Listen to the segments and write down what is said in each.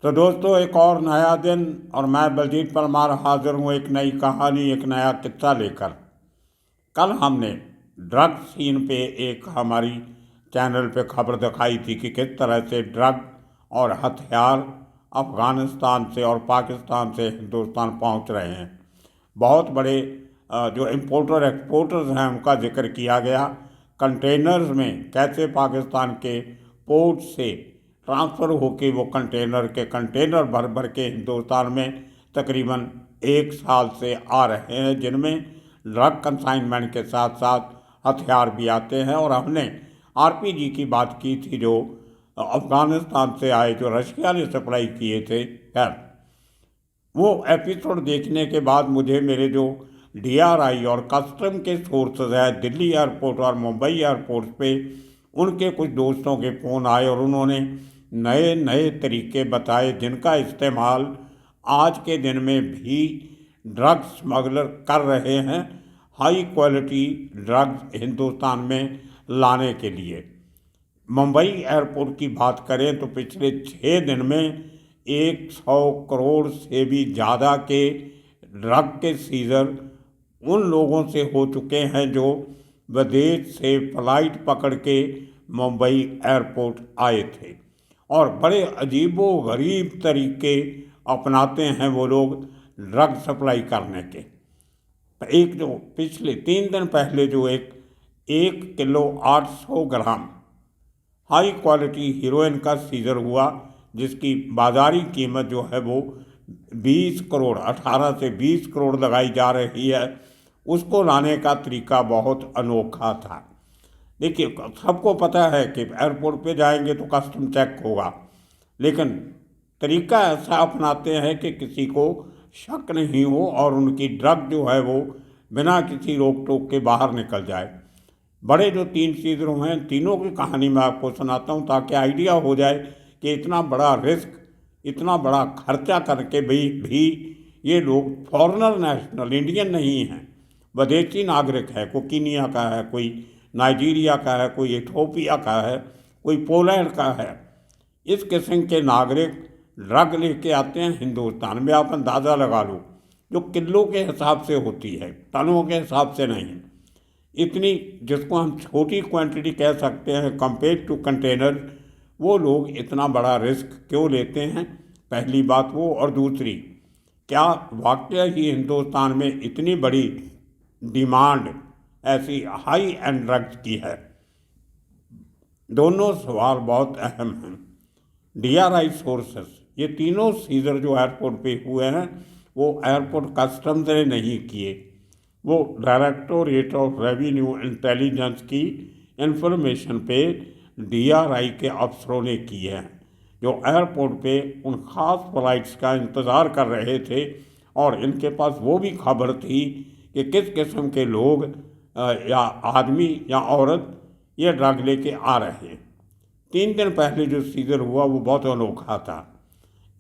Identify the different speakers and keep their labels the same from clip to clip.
Speaker 1: तो दोस्तों, एक और नया दिन और मैं बलजीत परमार हाजिर हूँ एक नई कहानी, एक नया किस्सा लेकर। कल हमने ड्रग सीन पे एक हमारी चैनल पे खबर दिखाई थी कि किस तरह से ड्रग और हथियार अफ़गानिस्तान से और पाकिस्तान से हिंदुस्तान पहुंच रहे हैं। बहुत बड़े जो इम्पोर्टर एक्सपोर्टर्स हैं उनका जिक्र किया गया। कंटेनर्स में कैसे पाकिस्तान के पोर्ट से ट्रांसफ़र होके वो कंटेनर के कंटेनर भर भर के हिंदुस्तान में तकरीबन एक साल से आ रहे हैं, जिनमें ड्रग कंसाइनमेंट के साथ साथ हथियार भी आते हैं। और हमने आरपीजी की बात की थी जो अफ़गानिस्तान से आए, जो रशिया ने सप्लाई किए थे। खैर, वो एपिसोड देखने के बाद मुझे मेरे जो डीआरआई और कस्टम के सोर्सेज है दिल्ली एयरपोर्ट और मुंबई एयरपोर्ट पे, उनके कुछ दोस्तों के फ़ोन आए और उन्होंने नए नए तरीके बताए जिनका इस्तेमाल आज के दिन में भी ड्रग स्मगलर कर रहे हैं हाई क्वालिटी ड्रग्स हिंदुस्तान में लाने के लिए। मुंबई एयरपोर्ट की बात करें तो पिछले 6 दिन में 100 करोड़ से भी ज़्यादा के ड्रग के सीजर उन लोगों से हो चुके हैं जो विदेश से फ्लाइट पकड़ के मुंबई एयरपोर्ट आए थे। और बड़े अजीबो गरीब तरीके अपनाते हैं वो लोग ड्रग सप्लाई करने के। एक जो पिछले 3 दिन पहले जो 1 किलो 800 ग्राम हाई क्वालिटी हीरोइन का सीजर हुआ, जिसकी बाज़ारी कीमत जो है वो 20 करोड़ 18 से 20 करोड़ लगाई जा रही है। उसको लाने का तरीका बहुत अनोखा था। देखिए, सबको पता है कि एयरपोर्ट पे जाएंगे तो कस्टम चेक होगा, लेकिन तरीका ऐसा अपनाते हैं कि किसी को शक नहीं हो और उनकी ड्रग जो है वो बिना किसी रोक टोक के बाहर निकल जाए। बड़े जो 3 सीजरों हैं, तीनों की कहानी मैं आपको सुनाता हूँ ताकि आइडिया हो जाए कि इतना बड़ा रिस्क, इतना बड़ा खर्चा करके भी ये लोग फॉरेनर नेशनल इंडियन नहीं हैं, विदेशी नागरिक है। कोई कीनिया का है, कोई नाइजीरिया का है, कोई इथोपिया का है, कोई पोलैंड का है। इस किस्म के नागरिक ड्रग लेके आते हैं हिंदुस्तान में। आप अंदाज़ा लगा लो, जो किलो के हिसाब से होती है, टनों के हिसाब से नहीं। इतनी, जिसको हम छोटी क्वांटिटी कह सकते हैं कंपेयर टू कंटेनर, वो लोग इतना बड़ा रिस्क क्यों लेते हैं? पहली बात वो, और दूसरी, क्या वाकई ही हिंदुस्तान में इतनी बड़ी डिमांड ऐसी हाई एंड ड्रग्स की है? दोनों सवाल बहुत अहम हैं। डीआरआई सोर्सेस, ये तीनों सीजर जो एयरपोर्ट पे हुए हैं वो एयरपोर्ट कस्टम्स ने नहीं किए, वो डायरेक्टोरेट ऑफ रेवेन्यू इंटेलिजेंस की इंफॉर्मेशन पे डीआरआई के अफसरों ने की है, जो एयरपोर्ट पे उन ख़ास फ्लाइट्स का इंतज़ार कर रहे थे। और इनके पास वो भी खबर थी कि किस किस्म के लोग या आदमी या औरत ये ड्रग लेके आ रहे हैं। 3 दिन पहले जो सीजर हुआ वो बहुत अनोखा था।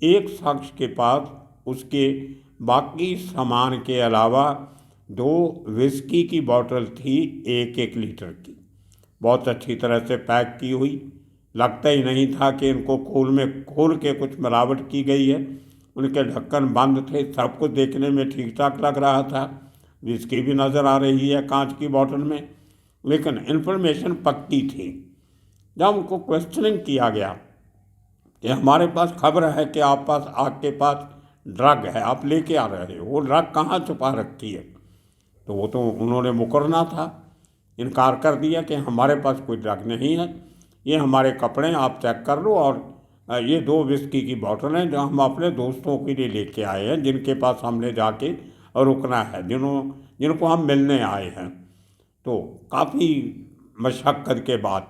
Speaker 1: एक शख्स के पास उसके बाकी सामान के अलावा 2 विस्की की बोतल थी, 1-1 लीटर की, बहुत अच्छी तरह से पैक की हुई। लगता ही नहीं था कि इनको खोल के कुछ मिलावट की गई है। उनके ढक्कन बंद थे, सब कुछ देखने में ठीक ठाक लग रहा था। विस्की भी नज़र आ रही है कांच की बोतल में, लेकिन इन्फॉर्मेशन पक्की थी। जब उनको क्वेश्चनिंग किया गया कि हमारे पास खबर है कि आपके पास ड्रग है, आप लेके आ रहे हो, वो ड्रग कहाँ छुपा रखी है? तो वो तो उन्होंने मुकरना था, इनकार कर दिया कि हमारे पास कोई ड्रग नहीं है, ये हमारे कपड़े हैं, आप चेक कर लो। और ये 2 विस्की की बोतल हैं जो हम अपने दोस्तों के लिए लेके आए हैं, जिनके पास हमने जाके रुकना है, जिनको हम मिलने आए हैं। तो काफ़ी मशक्क़त के बाद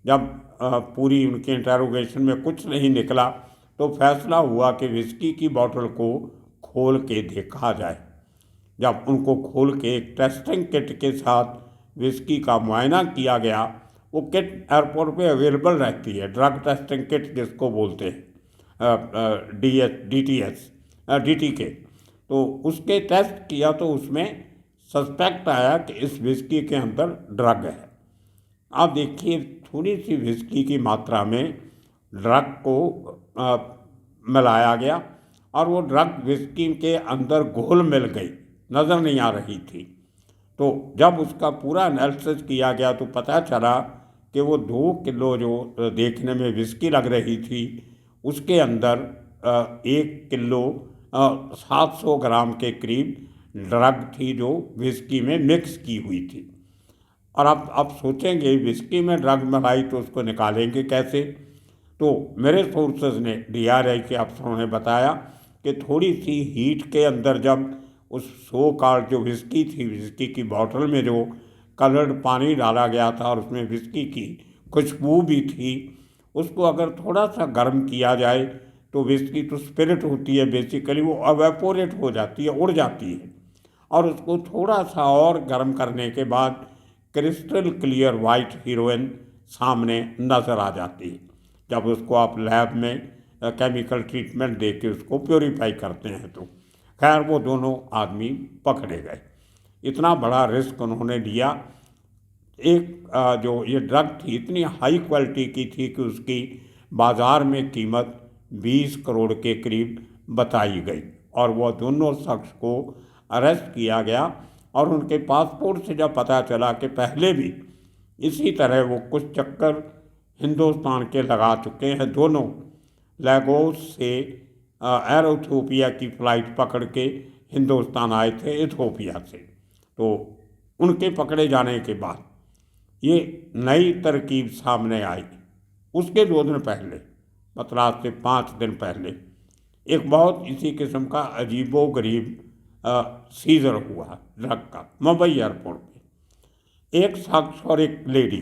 Speaker 1: जब पूरी उनके इंटरोगेशन में कुछ नहीं निकला, तो फैसला हुआ कि विस्की की बोतल को खोल के देखा जाए। जब उनको खोल के एक टेस्टिंग किट के साथ विस्की का मुआयना किया गया, वो किट एयरपोर्ट पे अवेलेबल रहती है, ड्रग टेस्टिंग किट जिसको बोलते हैं, DTK। तो उसके टेस्ट किया तो उसमें सस्पेक्ट आया कि इस विस्की के अंदर ड्रग है। आप देखिए, थोड़ी सी विस्की की मात्रा में ड्रग को मिलाया गया और वो ड्रग विस्की के अंदर घुल मिल गई, नज़र नहीं आ रही थी। तो जब उसका पूरा एनालिसिस किया गया तो पता चला कि वो 2 किलो जो देखने में विस्की लग रही थी, उसके अंदर 1 किलो 700 ग्राम के करीब ड्रग थी जो विस्की में मिक्स की हुई थी। और आप सोचेंगे विस्की में ड्रग मिलाई तो उसको निकालेंगे कैसे? तो मेरे सोर्सेज ने, DRI के अफसरों ने बताया कि थोड़ी सी हीट के अंदर जब उस सो कॉल्ड जो विस्की थी, विस्की की बॉटल में जो कलर्ड पानी डाला गया था और उसमें विस्की की खुशबू भी थी, उसको अगर थोड़ा सा गर्म किया जाए तो विस्की तो स्पिरिट होती है बेसिकली, वो अवेपोरेट हो जाती है, उड़ जाती है। और उसको थोड़ा सा और गर्म करने के बाद क्रिस्टल क्लियर वाइट हीरोइन सामने नज़र आ जाती है, जब उसको आप लैब में केमिकल ट्रीटमेंट दे के उसको प्योरीफाई करते हैं। तो खैर वो दोनों आदमी पकड़े गए। इतना बड़ा रिस्क उन्होंने लिया। एक जो ये ड्रग थी इतनी हाई क्वालिटी की थी कि उसकी बाज़ार में कीमत 20 करोड़ के करीब बताई गई और वह दोनों शख्स को अरेस्ट किया गया। और उनके पासपोर्ट से जब पता चला कि पहले भी इसी तरह वो कुछ चक्कर हिंदुस्तान के लगा चुके हैं, दोनों लेगोस से एरोथोपिया की फ़्लाइट पकड़ के हिंदुस्तान आए थे इथोपिया से। तो उनके पकड़े जाने के बाद ये नई तरकीब सामने आई। उसके 2 दिन पहले, मतलब आज से 5 दिन पहले, एक बहुत इसी किस्म का अजीबो गरीब सीजर हुआ ड्रग का मुंबई एयरपोर्ट पे। एक शख्स और एक लेडी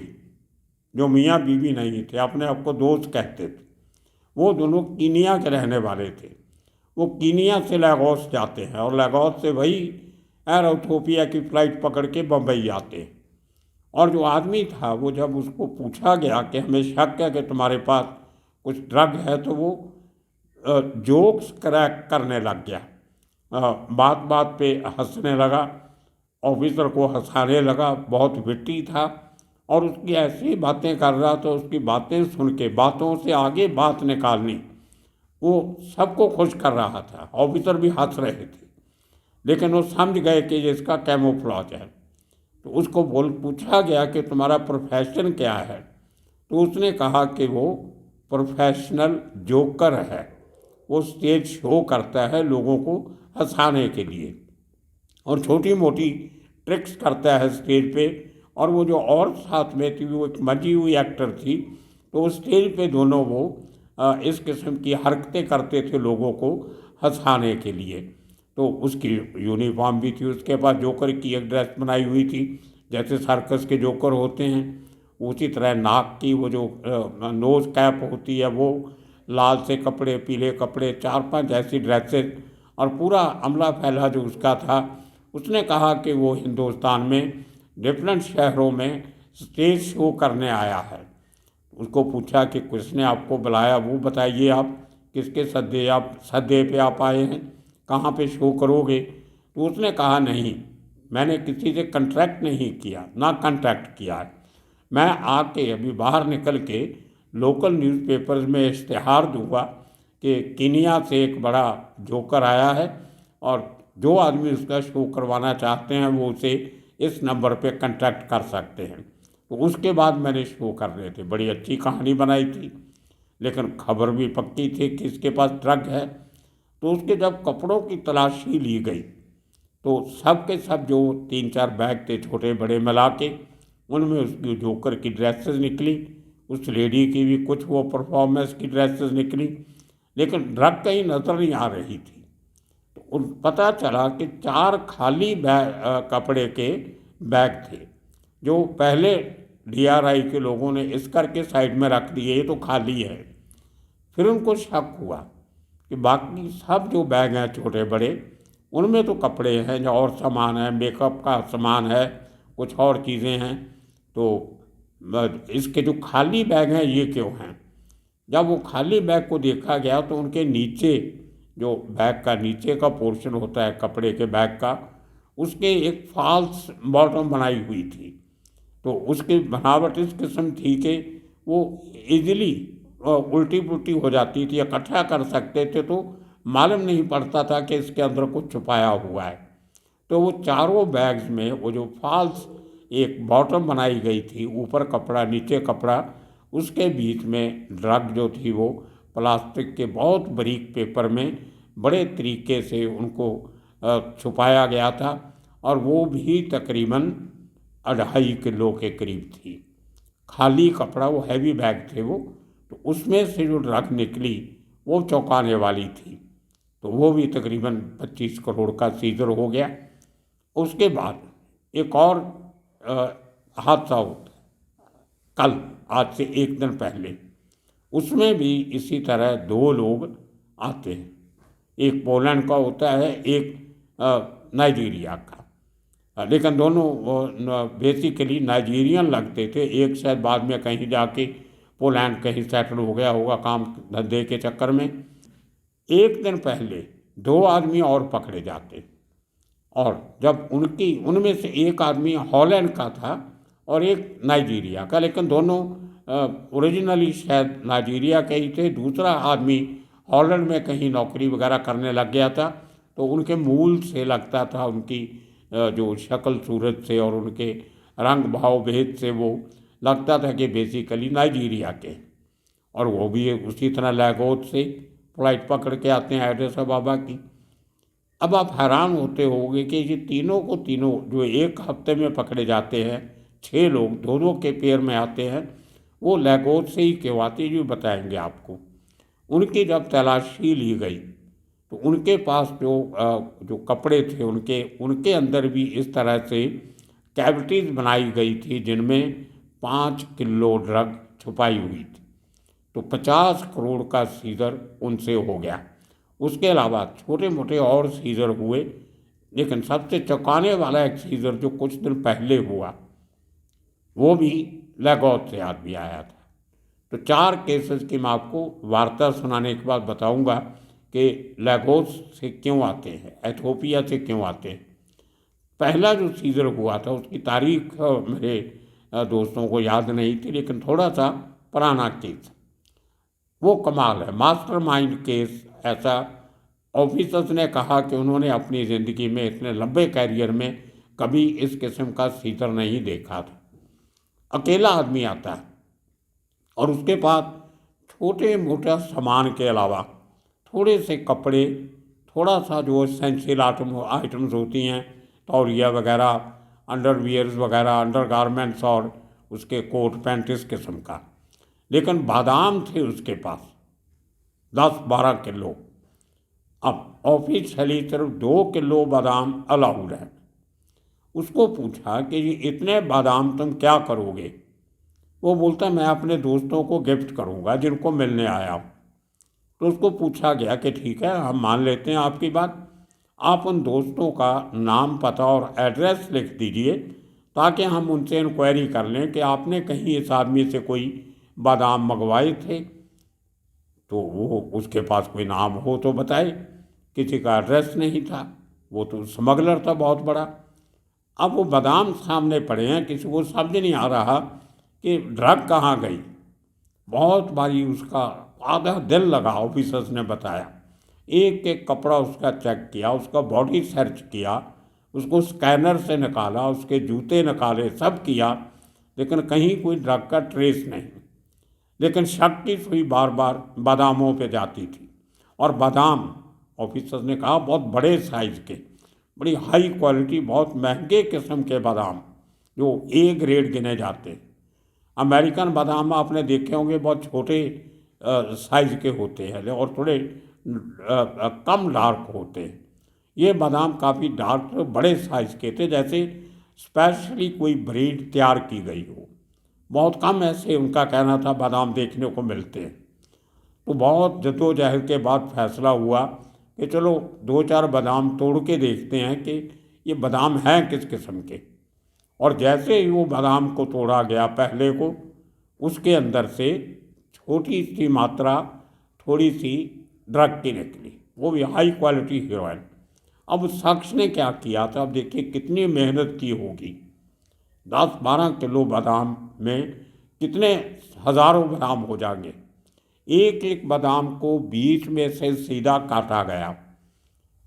Speaker 1: जो मियाँ बीवी नहीं थे, अपने आप को दोस्त कहते थे, वो दोनों कीनिया के रहने वाले थे। वो कीनिया से लागोस जाते हैं और लागोस से वही एयर इथोपिया की फ़्लाइट पकड़ के बम्बई आते हैं। और जो आदमी था वो जब उसको पूछा गया कि हमें शक है कि तुम्हारे पास कुछ ड्रग है, तो वो जोक्स क्रैक करने लग गया, बात बात पे हंसने लगा, ऑफिसर को हंसाने लगा, बहुत विट्टी था और उसकी ऐसी बातें कर रहा था, उसकी बातें सुन के बातों से आगे बात निकालनी, वो सबको खुश कर रहा था। ऑफिसर भी हंस रहे थे, लेकिन वो समझ गए कि ये इसका कैमोफ्लेज है। तो उसको पूछा गया कि तुम्हारा प्रोफेशन क्या है, तो उसने कहा कि वो प्रोफेशनल जोकर है, वो स्टेज शो करता है लोगों को हंसाने के लिए और छोटी मोटी ट्रिक्स करता है स्टेज पे। और वो जो और साथ में थी वो एक मजी हुई एक्टर थी, तो स्टेज पे दोनों वो इस किस्म की हरकतें करते थे लोगों को हंसाने के लिए। तो उसकी यूनिफॉर्म भी थी, उसके पास जोकर की एक ड्रेस बनाई हुई थी, जैसे सर्कस के जोकर होते हैं उसी तरह नाक की वो जो नोज़ कैप होती है वो, लाल से कपड़े, पीले कपड़े, 4-5 ऐसी ड्रेसेस और पूरा अमला फैला जो उसका था। उसने कहा कि वो हिंदुस्तान में डिफरेंट शहरों में स्टेज शो करने आया है। उसको पूछा कि किसने आपको बुलाया, वो बताइए आप किसके सद्दे पे आप आए हैं, कहाँ पे शो करोगे? तो उसने कहा नहीं, मैंने किसी से कंट्रैक्ट नहीं किया, ना कांटेक्ट किया है, मैं आके अभी बाहर निकल के लोकल न्यूज़पेपर्स में इश्तिहार दूंगा कि कीनिया से एक बड़ा जोकर आया है और जो आदमी उसका शो करवाना चाहते हैं वो उसे इस नंबर पे कांटेक्ट कर सकते हैं। तो उसके बाद मैंने शो कर रहे थे, बड़ी अच्छी कहानी बनाई थी, लेकिन खबर भी पक्की थी कि इसके पास ड्रग है। तो उसके जब कपड़ों की तलाशी ली गई तो सब के सब जो 3-4 बैग थे छोटे बड़े मिला के, उनमें उसकी जोकर की ड्रेसेस निकली, उस लेडी की भी कुछ वो परफॉर्मेंस की ड्रेसेस निकली, लेकिन ड्रग कहीं नज़र नहीं आ रही थी। तो पता चला कि 4 खाली कपड़े के बैग थे जो पहले DRI के लोगों ने इस करके साइड में रख दिए, ये तो खाली है। फिर उनको शक हुआ कि बाकी सब जो बैग हैं छोटे बड़े, उनमें तो कपड़े हैं या और सामान है, मेकअप का सामान है, कुछ और चीज़ें हैं, तो इसके जो खाली बैग हैं ये क्यों हैं? जब वो खाली बैग को देखा गया तो उनके नीचे, जो बैग का नीचे का पोर्शन होता है कपड़े के बैग का, उसके एक फॉल्स बॉटम बनाई हुई थी। तो उसकी बनावट इस किस्म थी कि वो इजीली उल्टी पुल्टी हो जाती थी, इकट्ठा कर सकते थे तो मालूम नहीं पड़ता था कि इसके अंदर कुछ छुपाया हुआ है। तो वो चारों बैग्स में वो जो फॉल्स एक बॉटम बनाई गई थी, ऊपर कपड़ा नीचे कपड़ा, उसके बीच में ड्रग जो थी वो प्लास्टिक के बहुत बारीक पेपर में बड़े तरीके से उनको छुपाया गया था, और वो भी तकरीबन 2.5 किलो के करीब थी। खाली कपड़ा, वो हैवी बैग थे वो, तो उसमें से जो ड्रग निकली वो चौंकाने वाली थी। तो वो भी तकरीबन 25 करोड़ का सीजर हो गया। उसके बाद एक और हादसा होता है कल, आज से एक दिन पहले। उसमें भी इसी तरह 2 लोग आते हैं, एक पोलैंड का होता है, एक नाइजीरिया का। लेकिन दोनों बेसिकली नाइजीरियन लगते थे। एक शायद बाद में कहीं जाके पोलैंड कहीं सेटल हो गया होगा काम धंधे के चक्कर में। एक दिन पहले 2 आदमी और पकड़े जाते, और जब उनमें से एक आदमी हॉलैंड का था और एक नाइजीरिया का, लेकिन दोनों ओरिजिनली शायद नाइजीरिया के ही थे। दूसरा आदमी हॉलैंड में कहीं नौकरी वगैरह करने लग गया था, तो उनके मूल से लगता था, उनकी जो शक्ल सूरत से और उनके रंग भाव भेद से वो लगता था कि बेसिकली नाइजीरिया के। और वो भी उसी तरह लैगोस से फ्लाइट पकड़ के आते हैं एड्रेस बाबा की। अब आप हैरान होते होंगे कि ये तीनों को तीनों जो एक हफ्ते में पकड़े जाते हैं, 6 लोग 2-2 के पेयर में आते हैं, वो लैगोस से ही क्यों आते जो बताएंगे आपको। उनकी जब तलाशी ली गई तो उनके पास जो कपड़े थे उनके अंदर भी इस तरह से कैविटीज़ बनाई गई थी जिनमें 5 किलो ड्रग छुपाई हुई थी। तो 50 करोड़ का सीजर उनसे हो गया। उसके अलावा छोटे मोटे और सीजर हुए, लेकिन सबसे चौंकाने वाला एक सीजर जो कुछ दिन पहले हुआ वो भी लैगोस से आदमी आया था। तो 4 केसेस की मैं आपको वार्ता सुनाने के बाद बताऊंगा कि लैगोस से क्यों आते हैं, एथियोपिया से क्यों आते हैं। पहला जो सीजर हुआ था उसकी तारीख मेरे दोस्तों को याद नहीं थी, लेकिन थोड़ा सा पुराना केस। वो कमाल है, मास्टरमाइंड केस ऐसा। ऑफिसर्स ने कहा कि उन्होंने अपनी ज़िंदगी में इतने लंबे कैरियर में कभी इस किस्म का सीजर नहीं देखा था। अकेला आदमी आता है और उसके पास छोटे मोटा सामान के अलावा थोड़े से कपड़े, थोड़ा सा जो एसेंशियल आइटम्स होती हैं, तौलिया वगैरह, अंडरवियर्स वगैरह, अंडरगारमेंट्स और उसके कोट पैंट इस किस्म का। लेकिन बादाम थे उसके पास 10-12 किलो। अब ऑफिशियली सिर्फ 2 किलो बादाम अलाउड है। उसको पूछा कि ये इतने बादाम तुम क्या करोगे? वो बोलता मैं अपने दोस्तों को गिफ्ट करूँगा जिनको मिलने आया हूँ। तो उसको पूछा गया कि ठीक है, हम मान लेते हैं आपकी बात, आप उन दोस्तों का नाम, पता और एड्रेस लिख दीजिए ताकि हम उनसे इंक्वायरी कर लें कि आपने कहीं इस आदमी से कोई बादाम मंगवाए थे। तो वो उसके पास कोई नाम हो तो बताए, किसी का एड्रेस नहीं था, वो तो स्मगलर था बहुत बड़ा। अब वो बादाम सामने पड़े हैं, किसी को समझ नहीं आ रहा कि ड्रग कहाँ गई। बहुत बारी उसका आधा दिन लगा, ऑफिसर्स ने बताया। एक एक कपड़ा उसका चेक किया, उसका बॉडी सर्च किया, उसको स्कैनर से निकाला, उसके जूते निकाले, सब किया, लेकिन कहीं कोई ड्रग का ट्रेस नहीं। लेकिन शक की सुई बार बार बादामों पे जाती थी। और बादाम, ऑफिसर्स ने कहा, बहुत बड़े साइज़ के, बड़ी हाई क्वालिटी, बहुत महंगे किस्म के बादाम जो ए ग्रेड गिने जाते हैं। अमेरिकन बादाम आपने देखे होंगे, बहुत छोटे साइज़ के होते हैं और थोड़े कम डार्क होते हैं। ये बादाम काफ़ी डार्क, बड़े साइज़ के थे, जैसे स्पेशली कोई ब्रीड तैयार की गई हो। बहुत कम ऐसे, उनका कहना था, बादाम देखने को मिलते हैं। तो बहुत जद्दोजहद के बाद फैसला हुआ कि चलो 2-4 बादाम तोड़ के देखते हैं कि ये बादाम हैं किस किस्म के। और जैसे ही वो बादाम को तोड़ा गया पहले को, उसके अंदर से छोटी सी मात्रा थोड़ी सी ड्रग की निकली, वो भी हाई क्वालिटी हीरोइन। अब उस शख्स ने क्या किया था, अब देखिए कितनी मेहनत की होगी। 10-12 किलो बादाम में कितने हज़ारों ग्राम हो जाएंगे। एक एक बादाम को बीच में से सीधा काटा गया,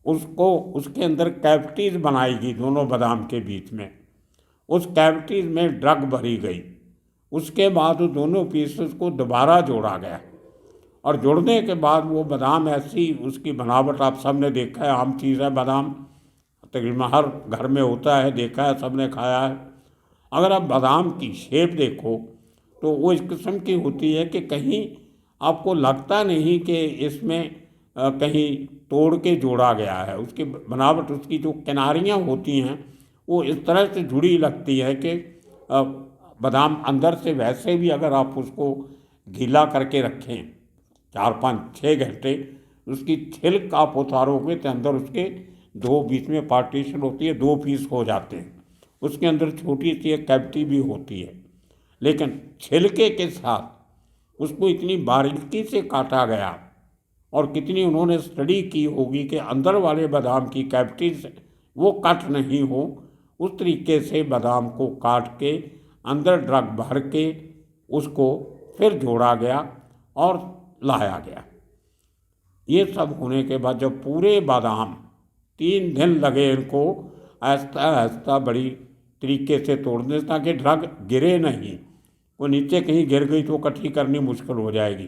Speaker 1: उसको उसके अंदर कैविटीज बनाई गई दोनों बादाम के बीच में, उस कैविटीज में ड्रग भरी गई। उसके बाद दोनों पीसेस को दोबारा जोड़ा गया और जोड़ने के बाद वो बादाम ऐसी उसकी बनावट आप सबने देखा है, आम चीज़ है बादाम, तकरीबन हर घर में होता है, देखा है, सबने खाया है। अगर आप बादाम की शेप देखो तो वो इस किस्म की होती है कि कहीं आपको लगता नहीं कि इसमें कहीं तोड़ के जोड़ा गया है। उसकी बनावट, उसकी जो किनारियाँ होती हैं वो इस तरह से जुड़ी लगती है कि बादाम अंदर से वैसे भी अगर आप उसको गीला करके रखें 4-5-6 घंटे, उसकी छिलक आप उतारोगे तो अंदर उसके दो बीच में पार्टीशन होती है, दो पीस हो जाते हैं। उसके अंदर छोटी सी एक कैविटी भी होती है, लेकिन छिलके के साथ उसको इतनी बारीकी से काटा गया और कितनी उन्होंने स्टडी की होगी कि अंदर वाले बादाम की कैविटीज वो कट नहीं हो, उस तरीके से बादाम को काट के अंदर ड्रग भर के उसको फिर जोड़ा गया और लाया गया। ये सब होने के बाद जब पूरे बादाम 3 दिन लगे इनको आहिस्ता आहिस्ता बड़ी तरीके से तोड़ने, ताकि ड्रग गिरे नहीं, वो नीचे कहीं गिर गई तो इकट्ठी करनी मुश्किल हो जाएगी।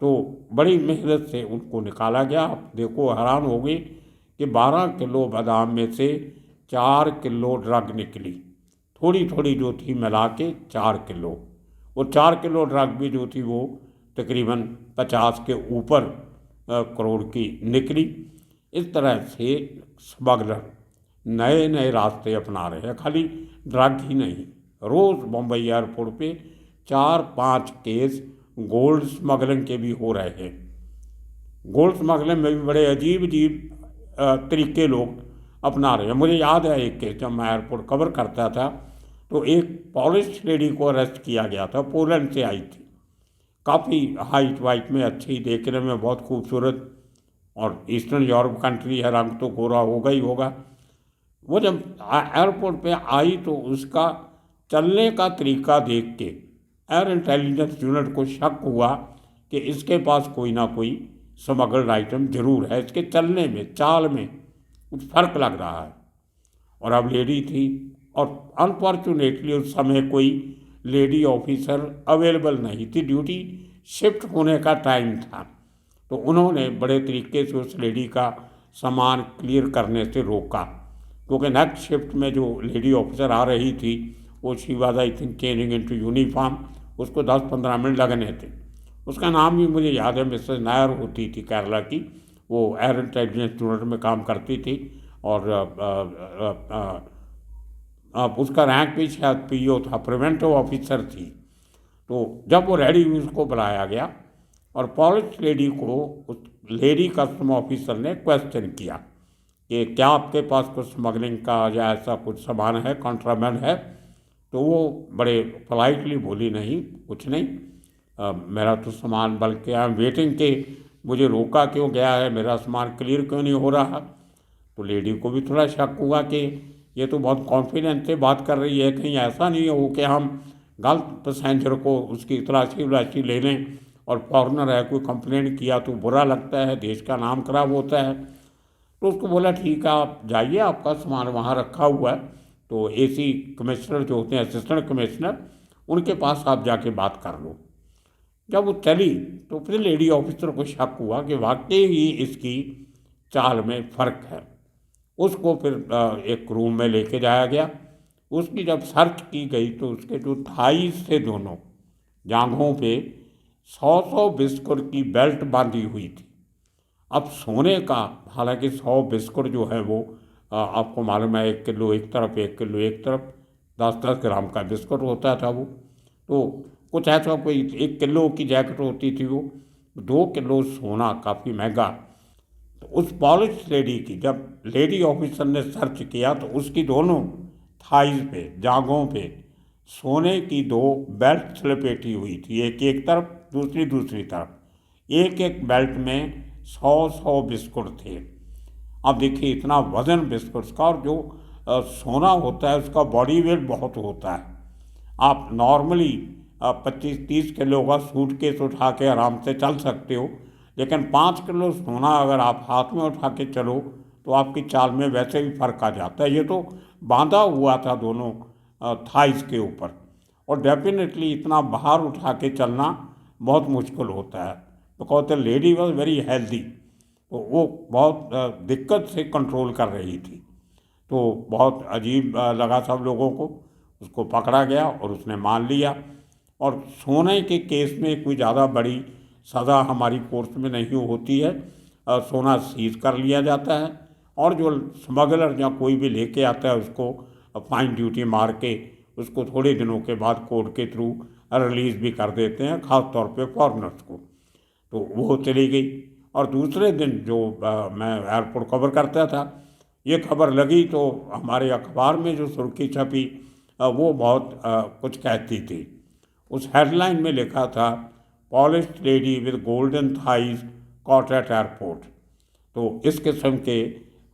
Speaker 1: तो बड़ी मेहनत से उनको निकाला गया। आप देखो, हैरान हो गई कि 12 किलो बादाम में से 4 किलो ड्रग निकली, थोड़ी थोड़ी जो थी मिला के 4 किलो। वो 4 किलो ड्रग भी जो थी वो तकरीबन 50 के ऊपर करोड़ की निकली। इस तरह से स्मगलर नए नए रास्ते अपना रहे हैं। खाली ड्रग ही नहीं, रोज़ मुंबई एयरपोर्ट पे 4-5 केस गोल्ड स्मगलिंग के भी हो रहे हैं। गोल्ड स्मगलिंग में भी बड़े अजीब अजीब तरीके लोग अपना रहे हैं। मुझे याद है एक केस, जब मैं एयरपोर्ट कवर करता था तो एक पॉलिश लेडी को अरेस्ट किया गया था, पोलैंड से आई थी, काफ़ी हाइट वाइट में अच्छी, देखने में बहुत खूबसूरत, और ईस्टर्न यूरोप कंट्री है, रंग तो गोरा होगा ही होगा। वो जब एयरपोर्ट पे आई तो उसका चलने का तरीका देख के एयर इंटेलिजेंस यूनिट को शक हुआ कि इसके पास कोई ना कोई स्मगल्ड आइटम जरूर है, इसके चलने में, चाल में कुछ फर्क लग रहा है। और अब लेडी थी और अनफॉर्चुनेटली उस समय कोई लेडी ऑफिसर अवेलेबल नहीं थी, ड्यूटी शिफ्ट होने का टाइम था। तो उन्होंने बड़े तरीके से उस लेडी का सामान क्लियर करने से रोका, क्योंकि नेक्स्ट शिफ्ट में जो लेडी ऑफिसर आ रही थी वो she was I think changing into uniform, उसको 10-15 मिनट लगने थे। उसका नाम भी मुझे याद है, मिसेस नायर होती थी, केरला की, वो एयर इंटेलिजेंस यूनिट में काम करती थी और उसका रैंक भी शायद पीओ था, प्रिवेंटिव ऑफिसर थी। तो जब वो रेडी हुई उसको बुलाया गया और पॉलिश लेडी को उस लेडी कस्टम ऑफिसर ने क्वेश्चन किया कि क्या आपके पास कुछ स्मगलिंग का या ऐसा कुछ सामान है, कॉन्ट्राबैंड है? तो वो बड़े पोलाइटली बोली, नहीं कुछ नहीं, मेरा तो सामान, बल्कि आई एम वेटिंग के मुझे रोका क्यों गया है, मेरा सामान क्लियर क्यों नहीं हो रहा। तो लेडी को भी थोड़ा शक हुआ कि ये तो बहुत कॉन्फिडेंस से बात कर रही है, कहीं ऐसा नहीं हो कि हम गलत पैसेंजर को उसकी तलाशी वलाशी ले लें और फॉरनर है, कोई कंप्लेंट किया तो बुरा लगता है, देश का नाम खराब होता है। तो उसको बोला ठीक है आप जाइए, आपका सामान वहाँ रखा हुआ है, तो एसी कमिश्नर जो होते हैं, असिस्टेंट कमिश्नर, उनके पास आप जाके बात कर लो। जब वो चली तो फिर लेडी ऑफिसर को शक हुआ कि वाकई ही इसकी चाल में फ़र्क है। उसको फिर एक रूम में लेके जाया गया। उसकी जब सर्च की गई तो उसके जो थाईस से दोनों जांघों पे 100 बिस्कुट की बेल्ट बांधी हुई थी। अब सोने का, हालांकि 100 बिस्कुट जो है वो आपको मालूम है 1 किलो एक तरफ, 1 किलो एक तरफ, 10-10 ग्राम का बिस्कुट होता था वो। तो कुछ ऐसा, कोई 1 किलो की जैकेट होती थी वो, 2 किलो सोना, काफ़ी महंगा। तो उस पॉलिश लेडी की जब लेडी ऑफिसर ने सर्च किया तो उसकी दोनों थाइज पे, जांघों पे सोने की 2 बेल्ट लपेटी हुई थी, एक एक तरफ, दूसरी दूसरी तरफ। एक एक बेल्ट में 100 बिस्कुट थे। अब देखिए इतना वज़न बिस्कुट का, और जो सोना होता है उसका बॉडी वेट बहुत होता है। आप नॉर्मली 25-30 किलो का सूटकेस उठा के आराम से चल सकते हो, लेकिन 5 किलो सोना अगर आप हाथ में उठा के चलो तो आपकी चाल में वैसे भी फर्क आ जाता है। ये तो बांधा हुआ था दोनों थाइस के ऊपर, और डेफिनेटली इतना बाहर उठा के चलना बहुत मुश्किल होता है। Because the lady was very healthy, तो वो बहुत दिक्कत से कंट्रोल कर रही थी। तो बहुत अजीब लगा सब लोगों को। उसको पकड़ा गया और उसने मान लिया, और सोने के केस में कोई ज़्यादा बड़ी सज़ा हमारी कोर्ट में नहीं होती है। सोना सीज कर लिया जाता है, और जो स्मगलर या कोई भी लेके आता है उसको फाइन ड्यूटी मार के उसको थोड़े दिनों के बाद कोर्ट के थ्रू रिलीज़ भी कर देते हैं, ख़ास तौर पे फॉरेनर्स को। तो वो चली गई। और दूसरे दिन जो मैं एयरपोर्ट कवर करता था, ये खबर लगी तो हमारे अखबार में जो सुर्खी छपी वो बहुत कुछ कहती थी। उस हेडलाइन में लिखा था, polished lady with golden thighs caught at airport. तो इस किस्म के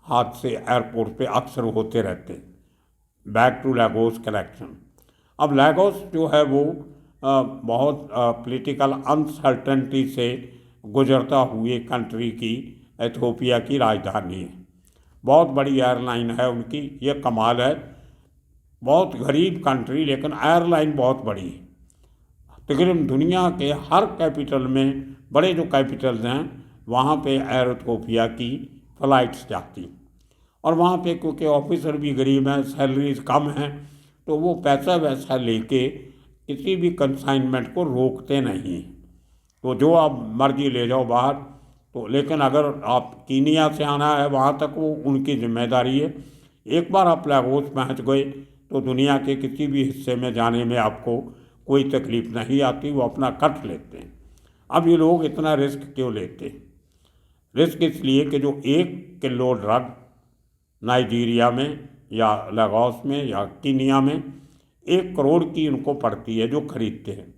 Speaker 1: हादसे एयरपोर्ट पे अक्सर होते रहते हैं। Back to Lagos collection. अब लागोस जो है वो बहुत पॉलिटिकल अनसर्टेनिटी से गुजरता हुए कंट्री की एथियोपिया की राजधानी है। बहुत बड़ी एयरलाइन है उनकी, ये कमाल है। बहुत गरीब कंट्री, लेकिन एयरलाइन बहुत बड़ी है। तकरीबन दुनिया के हर कैपिटल में, बड़े जो कैपिटल्स हैं वहाँ पे एयर इथियोपिया की फ़्लाइट्स जाती। और वहाँ पे क्योंकि ऑफिसर भी गरीब हैं, सैलरीज कम हैं, तो वो पैसा वैसा लेके किसी भी कंसाइनमेंट को रोकते नहीं हैं। तो जो आप मर्जी ले जाओ बाहर, तो लेकिन अगर आप कीनिया से आना है वहाँ तक, वो उनकी जिम्मेदारी है। एक बार आप लागोस पहुँच गए तो दुनिया के किसी भी हिस्से में जाने में आपको कोई तकलीफ़ नहीं आती, वो अपना कट लेते हैं। अब ये लोग इतना रिस्क क्यों लेते हैं? रिस्क इसलिए कि जो 1 किलो ड्रग नाइजीरिया में या लागोस में या कीनिया में 1 करोड़ की उनको पड़ती है जो खरीदते हैं,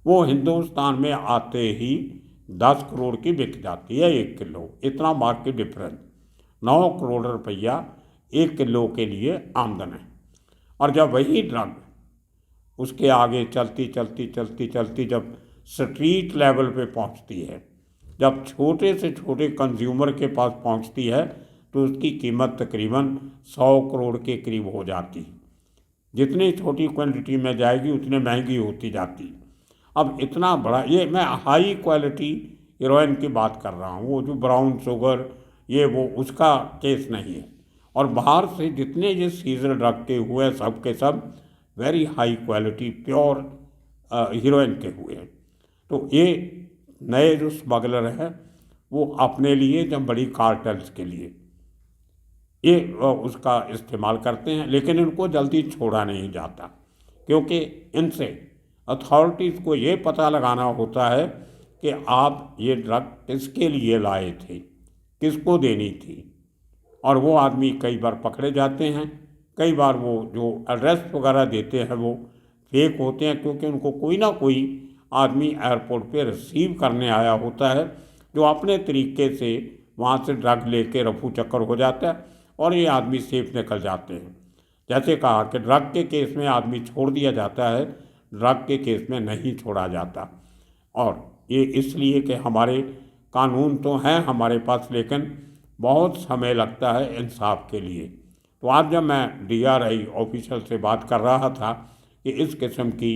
Speaker 1: वो हिंदुस्तान में आते ही 10 करोड़ की बिक जाती है 1 किलो। इतना मार्केट डिफरेंस, 9 करोड़ रुपया 1 किलो के लिए आमदन है। और जब वही ड्रग उसके आगे चलती चलती चलती चलती जब स्ट्रीट लेवल पे पहुंचती है, जब छोटे से छोटे कंज्यूमर के पास पहुंचती है, तो उसकी कीमत तकरीबन 100 करोड़ के करीब हो जाती। जितनी छोटी क्वांटिटी में जाएगी उतनी महंगी होती जाती। अब इतना बड़ा, ये मैं हाई क्वालिटी हीरोइन की बात कर रहा हूँ, वो जो ब्राउन शुगर ये वो उसका केस नहीं है। और बाहर से जितने ये सीजर ड्रग के हुए सब के सब very high quality pure heroine के हुए हैं। तो ये नए जो स्मगलर हैं वो अपने लिए जब बड़ी कार्टेल्स के लिए ये उसका इस्तेमाल करते हैं, लेकिन इनको जल्दी छोड़ा नहीं जाता, क्योंकि इनसे अथॉरिटीज़ को ये पता लगाना होता है कि आप ये ड्रग किसके लिए लाए थे, किसको देनी थी। और वो आदमी कई बार पकड़े जाते हैं, कई बार वो जो एड्रेस वगैरह देते हैं वो फेक होते हैं, क्योंकि उनको कोई ना कोई आदमी एयरपोर्ट पे रिसीव करने आया होता है जो अपने तरीके से वहाँ से ड्रग लेके रफू चक्कर हो जाता है और ये आदमी सेफ निकल जाते हैं। जैसे कहा कि ड्रग के केस में आदमी छोड़ दिया जाता है, ड्रग के केस में नहीं छोड़ा जाता। और ये इसलिए कि हमारे कानून तो हैं हमारे पास, लेकिन बहुत समय लगता है इंसाफ के लिए। तो आज जब मैं DRI ऑफिसर से बात कर रहा था कि इस किस्म की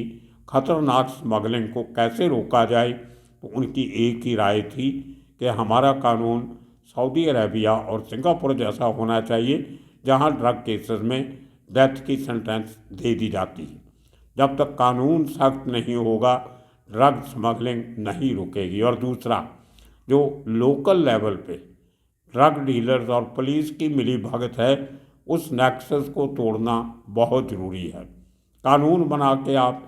Speaker 1: ख़तरनाक स्मगलिंग को कैसे रोका जाए, तो उनकी एक ही राय थी कि हमारा कानून सऊदी अरेबिया और सिंगापुर जैसा होना चाहिए, जहां ड्रग केसेस में डेथ की सेंटेंस दे दी जाती है। जब तक कानून सख्त नहीं होगा, ड्रग स्मगलिंग नहीं रुकेगी। और दूसरा, जो लोकल लेवल पे ड्रग डीलर्स और पुलिस की मिलीभगत है, उस नेक्सस को तोड़ना बहुत ज़रूरी है। कानून बना के आप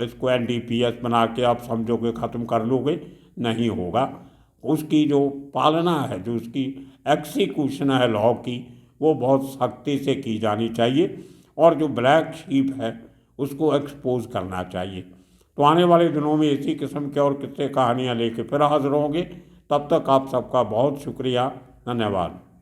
Speaker 1: इसको NDPS बना के आप समझोगे ख़त्म कर लोगे, नहीं होगा। उसकी जो पालना है, जो उसकी एक्सिक्यूशन है लॉ की, वो बहुत सख्ती से की जानी चाहिए। और जो ब्लैक शीप है उसको एक्सपोज करना चाहिए। तो आने वाले दिनों में इसी किस्म के और किस्से कहानियाँ लेके फिर हाजिर होंगे। तब तक आप सबका बहुत शुक्रिया, धन्यवाद।